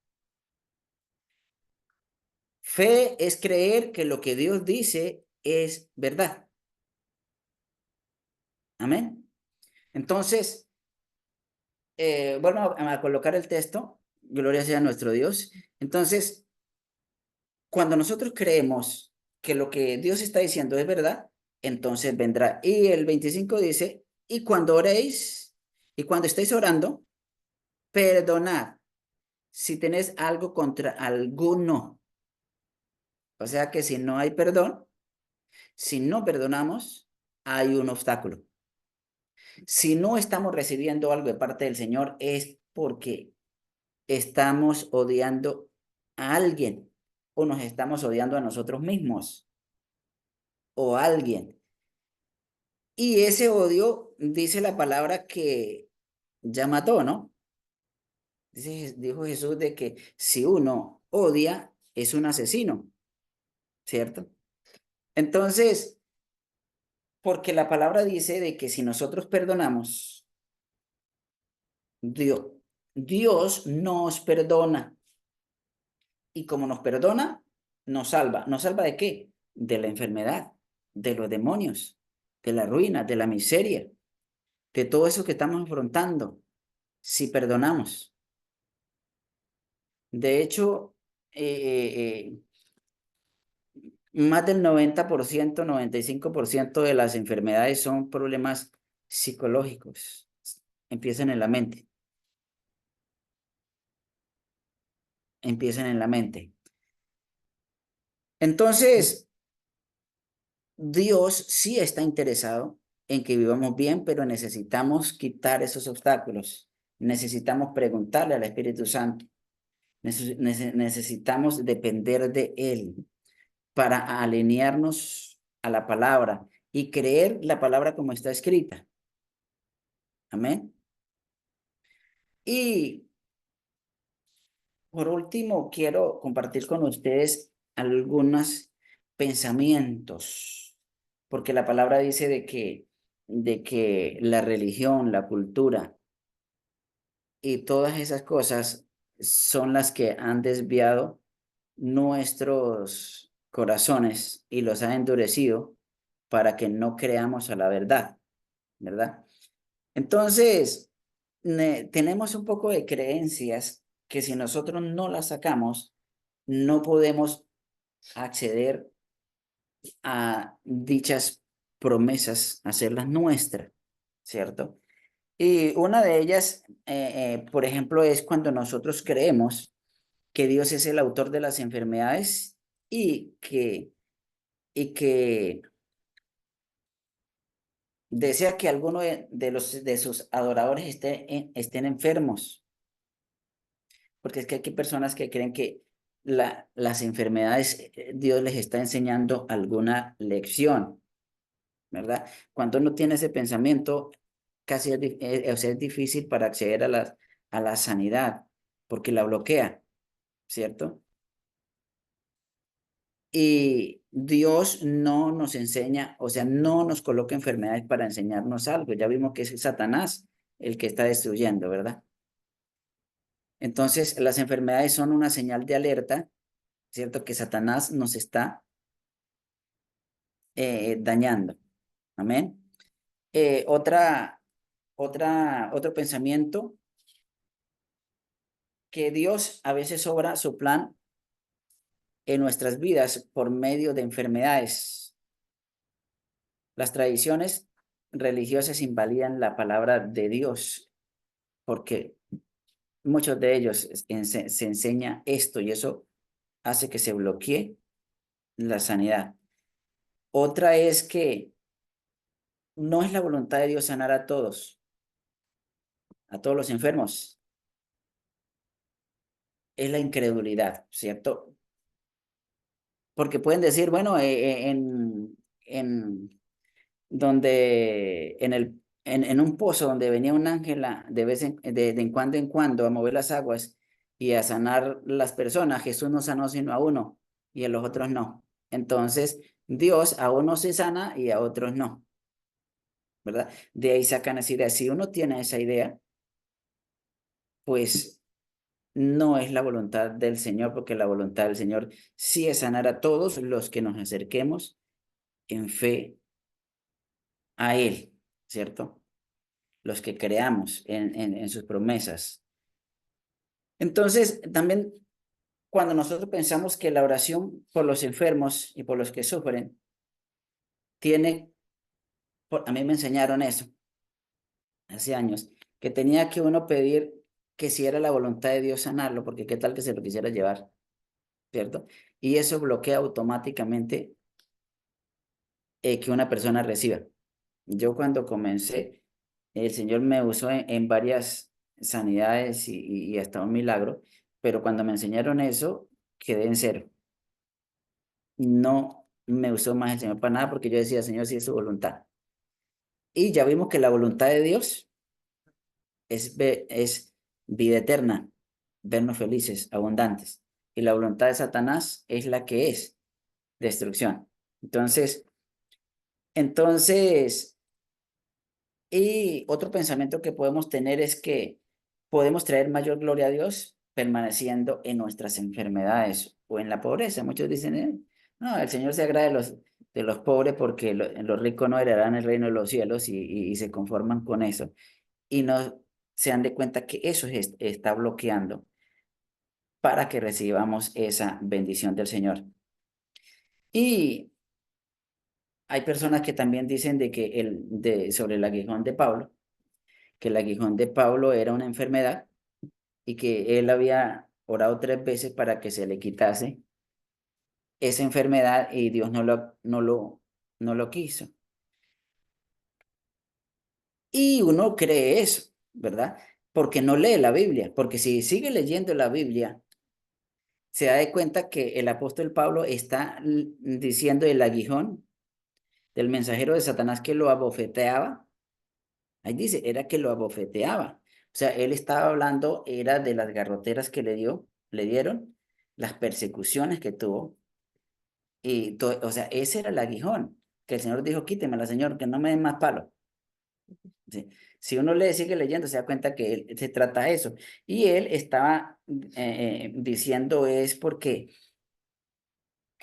Fe es creer que lo que Dios dice es verdad. Amén. Entonces, bueno, a colocar el texto. Gloria sea a nuestro Dios. Entonces, cuando nosotros creemos que lo que Dios está diciendo es verdad, entonces vendrá. Y el 25 dice: y cuando oréis, y cuando estéis orando, perdonad si tenéis algo contra alguno. O sea que si no hay perdón, si no perdonamos, hay un obstáculo. Si no estamos recibiendo algo de parte del Señor, es porque estamos odiando a alguien, o nos estamos odiando a nosotros mismos o a alguien. Y ese odio, dice la palabra, que ya mató, ¿no? Dijo Jesús de que si uno odia, es un asesino, ¿cierto? Entonces, porque la palabra dice de que si nosotros perdonamos, Dios nos perdona. Y como nos perdona, nos salva. ¿Nos salva de qué? De la enfermedad, de los demonios, de la ruina, de la miseria, de todo eso que estamos afrontando, si perdonamos. De hecho, más del 90%, 95% de las enfermedades son problemas psicológicos. Empiezan en la mente. Empiezan en la mente. Entonces, Dios sí está interesado en que vivamos bien, pero necesitamos quitar esos obstáculos. Necesitamos preguntarle al Espíritu Santo. Necesitamos depender de Él para alinearnos a la palabra y creer la palabra como está escrita. Amén. Y por último, quiero compartir con ustedes algunos pensamientos, porque la palabra dice de que de que la religión, la cultura y todas esas cosas son las que han desviado nuestros corazones y los han endurecido para que no creamos a la verdad, ¿verdad? Entonces, tenemos un poco de creencias que si nosotros no las sacamos, no podemos acceder a dichas promesas, hacerlas nuestras, ¿cierto? Y una de ellas, por ejemplo, es cuando nosotros creemos que Dios es el autor de las enfermedades y que desea que alguno de sus adoradores estén enfermos, porque es que hay personas que creen que las enfermedades, Dios les está enseñando alguna lección, ¿verdad? Cuando uno tiene ese pensamiento, casi o sea, es difícil para acceder a la sanidad, porque la bloquea, ¿cierto? Y Dios no nos enseña, o sea, no nos coloca enfermedades para enseñarnos algo. Ya vimos que es Satanás el que está destruyendo, ¿verdad? Entonces, las enfermedades son una señal de alerta, ¿cierto? Que Satanás nos está dañando. Amén. Otro pensamiento, que Dios a veces obra su plan en nuestras vidas por medio de enfermedades. Las tradiciones religiosas invalidan la palabra de Dios porque muchos de ellos se enseña esto y eso hace que se bloquee la sanidad. Otra es que no es la voluntad de Dios sanar a todos los enfermos. Es la incredulidad, ¿cierto? Porque pueden decir, bueno, en donde en un pozo donde venía un ángel de vez en cuando a mover las aguas y a sanar las personas, Jesús no sanó sino a uno y a los otros no. Entonces, Dios a unos se sana y a otros no, ¿verdad? De ahí sacan esa idea. Si uno tiene esa idea, pues no es la voluntad del Señor, porque la voluntad del Señor sí es sanar a todos los que nos acerquemos en fe a Él, ¿cierto? Los que creamos en sus promesas. Entonces, también cuando nosotros pensamos que la oración por los enfermos y por los que sufren tiene, a mí me enseñaron eso hace años, que tenía que uno pedir que si era la voluntad de Dios sanarlo, porque qué tal que se lo quisiera llevar, ¿cierto? Y eso bloquea automáticamente que una persona reciba. Yo cuando comencé, el Señor me usó en varias sanidades y hasta un milagro, pero cuando me enseñaron eso, quedé en cero. No me usó más el Señor para nada porque yo decía, Señor, si es su voluntad. Y ya vimos que la voluntad de Dios es vida eterna, vernos felices, abundantes. Y la voluntad de Satanás es la que es destrucción. Entonces, y otro pensamiento que podemos tener es que podemos traer mayor gloria a Dios permaneciendo en nuestras enfermedades o en la pobreza. Muchos dicen, no, el Señor se agrada de los pobres porque los ricos no heredarán el reino de los cielos y se conforman con eso. Y no se dan de cuenta que eso está bloqueando para que recibamos esa bendición del Señor. Y hay personas que también dicen de que sobre el aguijón de Pablo, que el aguijón de Pablo era una enfermedad y que él había orado 3 veces para que se le quitase esa enfermedad y Dios no lo quiso. Y uno cree eso, ¿verdad? Porque no lee la Biblia, porque si sigue leyendo la Biblia, se da de cuenta que el apóstol Pablo está diciendo el aguijón del mensajero de Satanás que lo abofeteaba. Ahí dice, era que lo abofeteaba. O sea, él estaba hablando, era de las garroteras que le dieron, las persecuciones que tuvo. Y o sea, ese era el aguijón, que el Señor dijo, quítemela, Señor, que no me den más palo. ¿sí? Si uno le sigue leyendo, se da cuenta que se trata de eso. Y él estaba diciendo es porque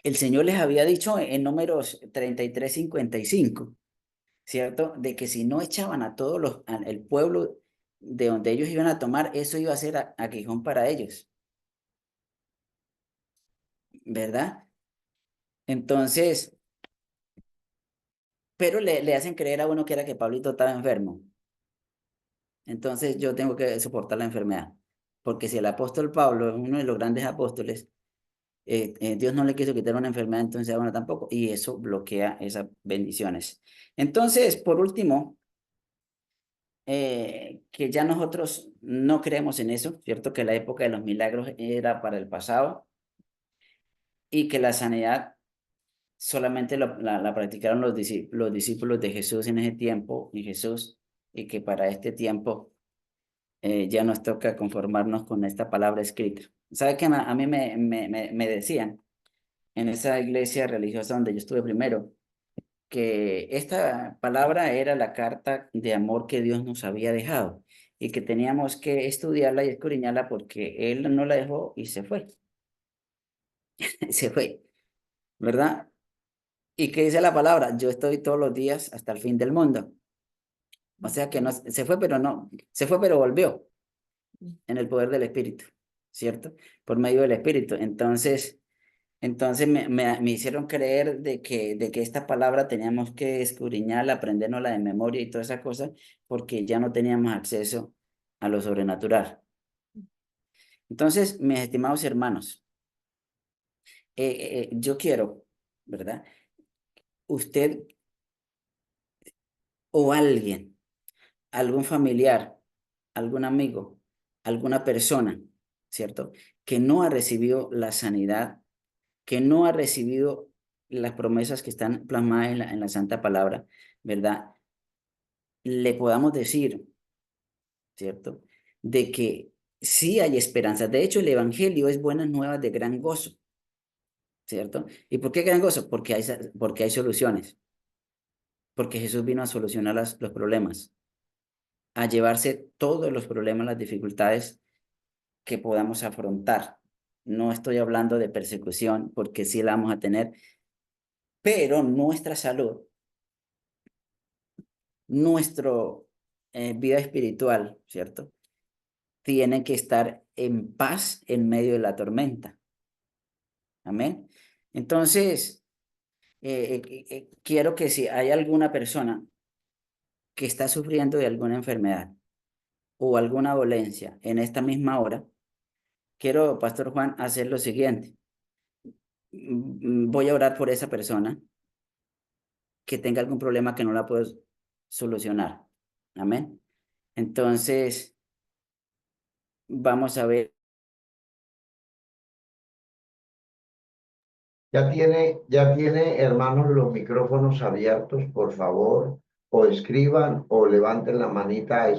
el Señor les había dicho en Números 33:55, ¿cierto? De que si no echaban a todos el pueblo de donde ellos iban a tomar, eso iba a ser aguijón para ellos, ¿verdad? Entonces, pero le hacen creer a uno que era que Pablito estaba enfermo. Entonces yo tengo que soportar la enfermedad. Porque si el apóstol Pablo, uno de los grandes apóstoles, Dios no le quiso quitar una enfermedad, entonces a uno tampoco. Y eso bloquea esas bendiciones. Entonces, por último, que ya nosotros no creemos en eso, ¿cierto? Que la época de los milagros era para el pasado y que la sanidad solamente la practicaron los discípulos de Jesús en ese tiempo y Jesús, y que para este tiempo ya nos toca conformarnos con esta palabra escrita. ¿Sabe qué? A mí me decían en esa iglesia religiosa donde yo estuve primero, que esta palabra era la carta de amor que Dios nos había dejado y que teníamos que estudiarla y escudriñarla porque Él no la dejó y se fue, se fue, ¿verdad? ¿Y qué dice la palabra? Yo estoy todos los días hasta el fin del mundo. O sea que no, se fue, pero no, se fue, pero volvió en el poder del Espíritu, ¿cierto? Por medio del Espíritu. Entonces me hicieron creer de que esta palabra teníamos que escudriñarla, aprendérnosla de memoria y toda esa cosa, porque ya no teníamos acceso a lo sobrenatural. Entonces, mis estimados hermanos, yo quiero, ¿verdad? Usted o alguien, algún familiar, algún amigo, alguna persona, ¿cierto? Que no ha recibido la sanidad, que no ha recibido las promesas que están plasmadas en la Santa Palabra, ¿verdad? Le podamos decir, ¿cierto? De que sí hay esperanza. De hecho, el Evangelio es buenas nuevas de gran gozo, ¿cierto? ¿Y por qué gran gozo? Porque hay soluciones, porque Jesús vino a solucionar los problemas, a llevarse todos los problemas, las dificultades que podamos afrontar. No estoy hablando de persecución, porque sí la vamos a tener, pero nuestra salud, nuestra vida espiritual, ¿cierto? Tiene que estar en paz en medio de la tormenta. Amén. Entonces, quiero que si hay alguna persona que está sufriendo de alguna enfermedad o alguna dolencia en esta misma hora, quiero, Pastor Juan, hacer lo siguiente. Voy a orar por esa persona que tenga algún problema que no la puedo solucionar. Amén. Entonces, vamos a ver. Ya tiene, hermanos, los micrófonos abiertos, por favor, o escriban o levanten la manita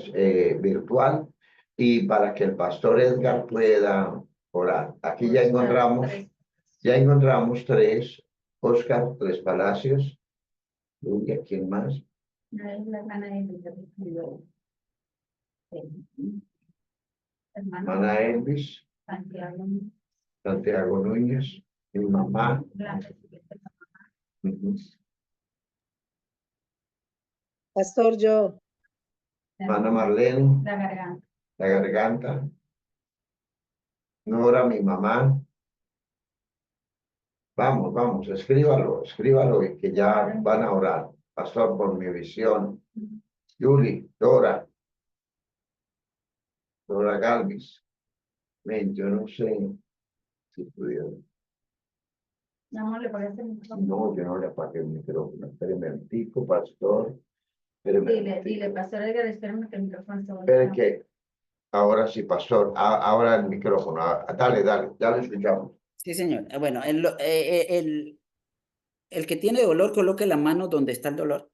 virtual y para que el pastor Edgar pueda orar. Aquí ya encontramos tres, Oscar Tres Palacios, Luria, ¿quién más? Hermana Elvis, Santiago Núñez, mi mamá. Ujú. Pastor, yo. Hermana Marlene, La garganta. la garganta. Nora, mi mamá. Vamos, escríbalo y que ya van a orar. Pastor, por mi visión. Yuli, Dora Galvis. Ven, yo no sé si pudieron. No, le parece No, yo no le apagué el micrófono. Espéreme un tico, pastor. Espéreme un tico. pastor Edgar, espérame que el micrófono está Espere que ahora sí, pastor. Ahora el micrófono. Dale, ya lo escuchamos. Sí, señor. Bueno, el que tiene dolor, coloque la mano donde está el dolor.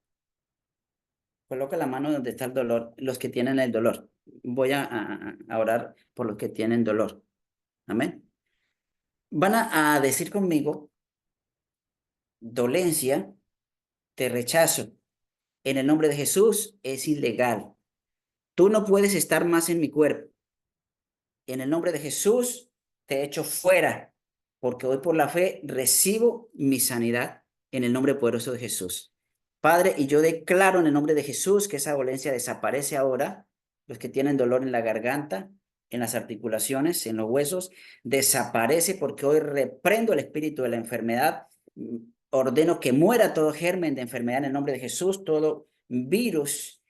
Coloca la mano donde está el dolor, los que tienen el dolor. Voy a orar por los que tienen dolor. Amén. Van a decir conmigo, dolencia, te rechazo en el nombre de Jesús es ilegal. Tú no puedes estar más en mi cuerpo. En el nombre de Jesús te echo fuera, porque hoy por la fe recibo mi sanidad en el nombre poderoso de Jesús. Padre, y yo declaro en el nombre de Jesús que esa dolencia desaparece ahora. Los que tienen dolor en la garganta, en las articulaciones, en los huesos, desaparece porque hoy reprendo el espíritu de la enfermedad. Ordeno que muera todo germen de enfermedad en el nombre de Jesús, todo virus,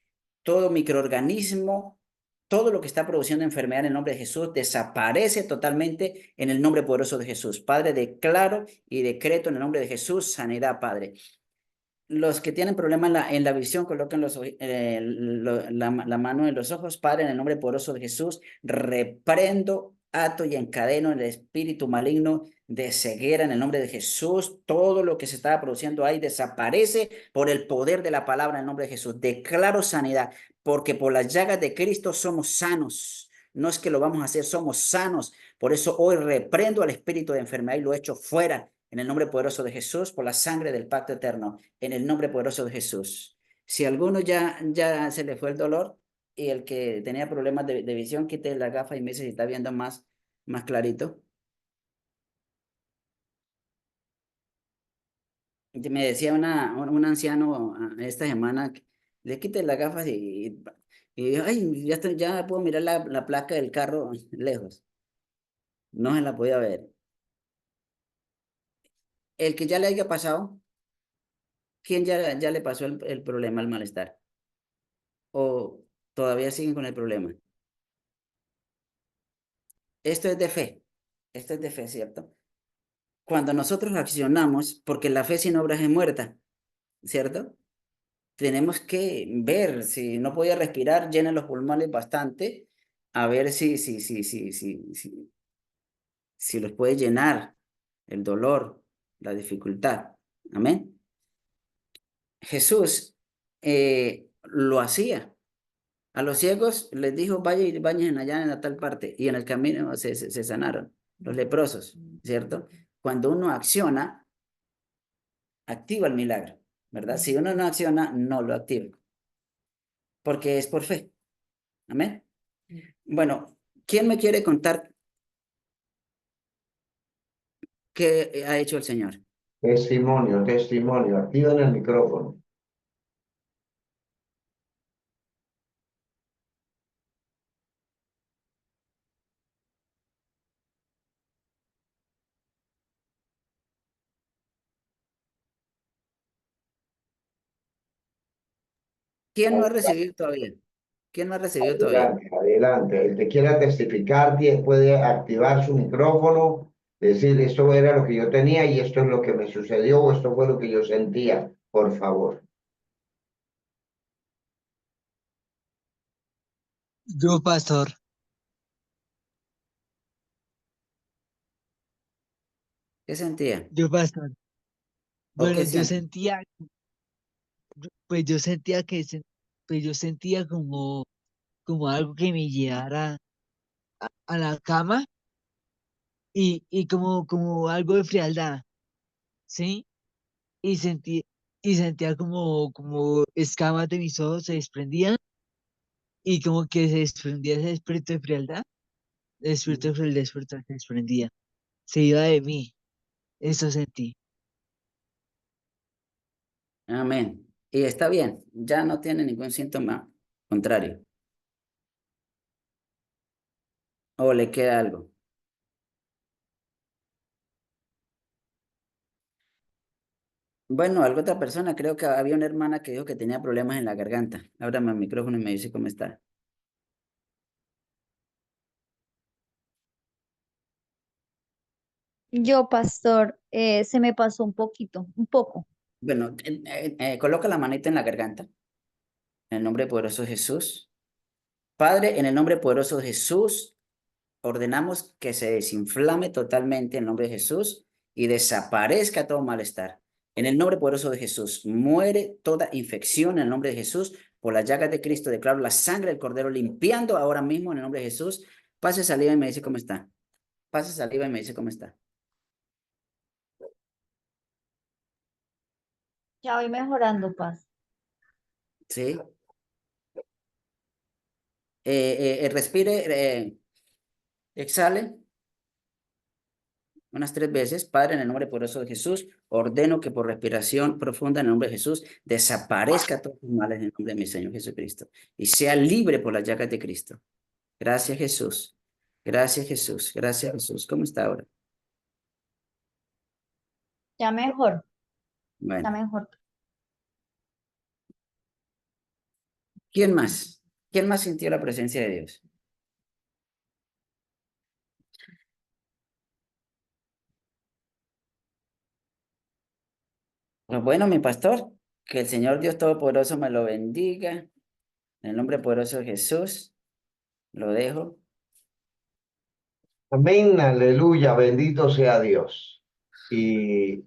todo microorganismo, todo lo que está produciendo enfermedad en el nombre de Jesús desaparece totalmente en el nombre poderoso de Jesús. Padre, declaro y decreto en el nombre de Jesús sanidad, Padre. Los que tienen problemas en la visión, coloquen la mano en los ojos. Padre, en el nombre poderoso de Jesús, reprendo, ato y encadeno el espíritu maligno de ceguera en el nombre de Jesús. Todo lo que se estaba produciendo ahí desaparece por el poder de la palabra en el nombre de Jesús. Declaro sanidad, porque por las llagas de Cristo somos sanos. No es que lo vamos a hacer, somos sanos. Por eso hoy reprendo al espíritu de enfermedad y lo echo fuera en el nombre poderoso de Jesús, por la sangre del pacto eterno, en el nombre poderoso de Jesús. Si a alguno ya se le fue el dolor y el que tenía problemas de visión, quite la gafa y me dice si está viendo más clarito. Me decía un anciano esta semana, le quite las gafas y ay, ya puedo mirar la placa del carro lejos. No se la podía ver. El que ya le haya pasado, ¿quién ya le pasó el problema, el malestar? ¿O todavía siguen con el problema? Esto es de fe. Esto es de fe, ¿cierto? Cuando nosotros accionamos, porque la fe sin obras es muerta, ¿cierto? Tenemos que ver si no podía respirar, llena los pulmones bastante, a ver si los puede llenar el dolor, la dificultad. Amén. Jesús lo hacía. A los ciegos les dijo, vaya y bañen allá en la tal parte, y en el camino se sanaron los leprosos, ¿cierto? Cuando uno acciona, activa el milagro, ¿verdad? Si uno no acciona, no lo activa, porque es por fe. Amén. Bueno, ¿quién me quiere contar qué ha hecho el Señor? Testimonio, testimonio. Activan el micrófono. ¿Quién no ha recibido todavía? ¿Quién no ha recibido todavía? Adelante, adelante. El que quiera testificar puede activar su micrófono, decir esto era lo que yo tenía y esto es lo que me sucedió o esto fue lo que yo sentía. Por favor. Yo, pastor, ¿Qué sentía? yo, pastor. ¿O Bueno, qué yo siente? sentía, pues yo sentía que, pues yo sentía como algo que me llevara a la cama y como algo de frialdad, ¿sí? Y sentía como escamas de mis ojos se desprendían y como que se desprendía ese espíritu de frialdad, el espíritu de frialdad se desprendía, se iba de mí, eso sentí. Amén. Y está bien, ya no tiene ningún síntoma contrario. ¿O le queda algo? Bueno, alguna otra persona, creo que había una hermana que dijo que tenía problemas en la garganta. Ábrame el micrófono y me dice cómo está. Yo, pastor, se me pasó un poco. Bueno, coloca la manita en la garganta, en el nombre poderoso de Jesús. Padre, en el nombre poderoso de Jesús, ordenamos que se desinflame totalmente en el nombre de Jesús y desaparezca todo malestar. En el nombre poderoso de Jesús, muere toda infección en el nombre de Jesús. Por las llagas de Cristo declaro la sangre del Cordero limpiando ahora mismo en el nombre de Jesús. Pase saliva y me dice cómo está. Pase saliva y me dice cómo está. Ya voy mejorando, paz. ¿sí? Respire, exhale unas 3 veces. Padre, en el nombre poderoso de Jesús, ordeno que por respiración profunda en el nombre de Jesús desaparezca todos los males en el nombre de mi Señor Jesucristo y sea libre por las llagas de Cristo. Gracias, Jesús. Gracias, Jesús. Gracias, Jesús. ¿Cómo está ahora? Ya mejor, ya Bueno, mejor. ¿quién más? ¿Quién más sintió la presencia de Dios? Pues bueno, mi pastor, que el Señor Dios Todopoderoso me lo bendiga. En el nombre poderoso de Jesús, lo dejo. Amén, aleluya, bendito sea Dios. Y